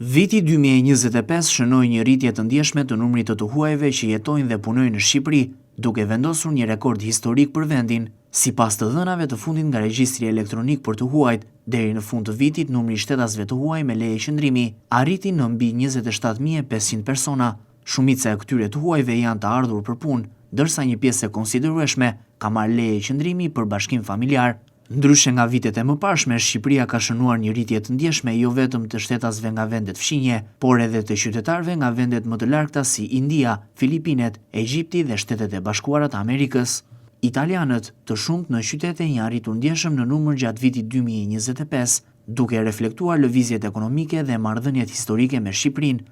Viti 2025 shënoi një rritje të ndjeshme të numrit të huajve që jetojnë dhe punojnë në Shqipëri, duke vendosur një rekord historik për vendin. Sipas të dhënave të fundit nga regjistri elektronik për të huajt, deri në fund të vitit numri i shtetasve të huaj me leje qëndrimi arriti në mbi 27.500 persona. Shumica e këtyre të huajve janë të ardhur për punë, ndërsa një pjesë e konsiderueshme ka marrë leje qëndrimi për bashkim familjar. Ndryshe nga vitet e mëparshme, Shqipëria ka shënuar një rritje të ndjeshme jo vetëm të shtetasve nga vendet fqinje, por edhe të qytetarëve nga vendet më të largta si India, Filipinet, Egjipti dhe Shtetet e Bashkuara të Amerikës. Italianët të shumt në qytete janë arritur ndjeshëm në numër gjatë vitit 2025, duke reflektuar lëvizjet ekonomike dhe marrëdhëniet historike me Shqipërinë.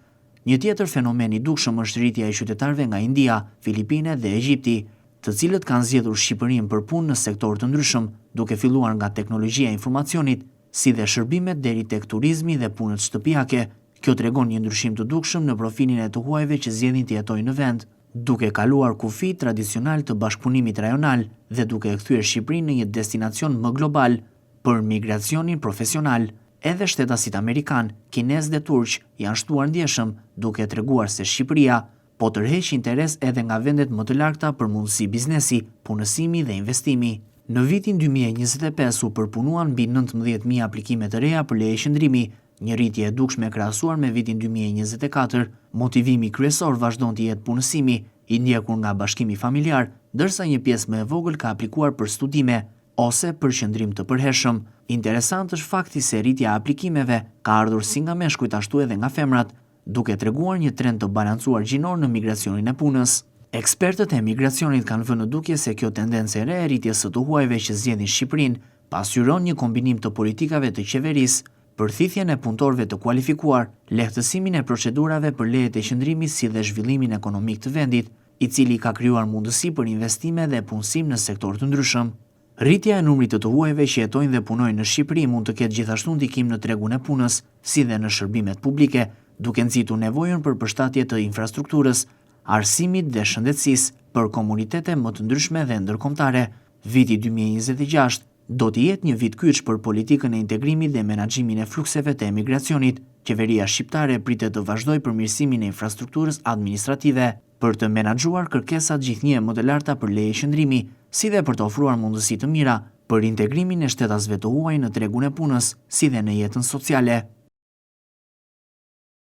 Një tjetër fenomen i dukshëm është rritja e qytetarëve nga India, Filipinet dhe Egjipti, të cilët kanë zgjedhur Shqipërinë për punë në sektor të ndryshëm, duke filluar nga teknologjia e informacionit, si dhe shërbimet deri tek turizmi dhe punët shtëpiake. Kjo tregon një ndryshim të dukshëm në profilin e të huajve që zgjedhin të jetojnë në vend, duke kaluar kufi tradicional të bashkëpunimit rajonal dhe duke e kthyer Shqipërinë në një destinacion më global për migracionin profesional. Edhe shtetasit amerikan, kinez dhe turq janë shtuar ndjeshëm, duke treguar se Shqipëria po tërheq interes edhe nga vendet më të largta për mundësi biznesi, punësimi dhe investimi. Në vitin 2025 u përpunuan mbi 19.000 aplikime të reja për leje qëndrimi, një rritje e dukshme krahasuar me vitin 2024. Motivimi kryesor vazhdon të jetë punësimi, i ndjekur nga bashkimi familjar, ndërsa një pjesë më e vogël ka aplikuar për studime ose për qëndrim të përhershëm. Interesant është fakti se rritja e aplikimeve ka ardhur si nga meshkujt ashtu edhe nga femrat, duke treguar një trend të balancuar gjinor në migracionin e punës. Ekspertët e migracionit kanë vënë në dukje se kjo tendencë e re e rritjes së të huajve që zgjedhin Shqipërinë pasqyron një kombinim të politikave të qeverisë, përthithjen e punëtorëve të kualifikuar, lehtësimin e procedurave për lejet e qëndrimit si dhe zhvillimin ekonomik të vendit, i cili ka krijuar mundësi për investime dhe punësim në sektor të ndryshëm. Rritja e numrit të huajve që jetojnë dhe punojnë në Shqipëri mund të ketë gjithashtu ndikim në tregun e punës, si dhe në shërbimet publike, duke nxitur nevojën për përshtatje të infrastrukturës, arsimit dhe shëndetësisë për komunitete më të ndryshme dhe ndërkombëtare. Viti 2026 do të jetë një vit kyç për politikën e integrimit dhe menaxhimin e flukseve të emigracionit. Qeveria shqiptare pritet të vazhdojë përmirësimin e infrastrukturës administrative për të menaxhuar kërkesat gjithnjë më të larta për leje qëndrimi, si dhe për të ofruar mundësi të mira për integrimin e shtetasve të huaj në tregun e punës, si dhe në jetën sociale.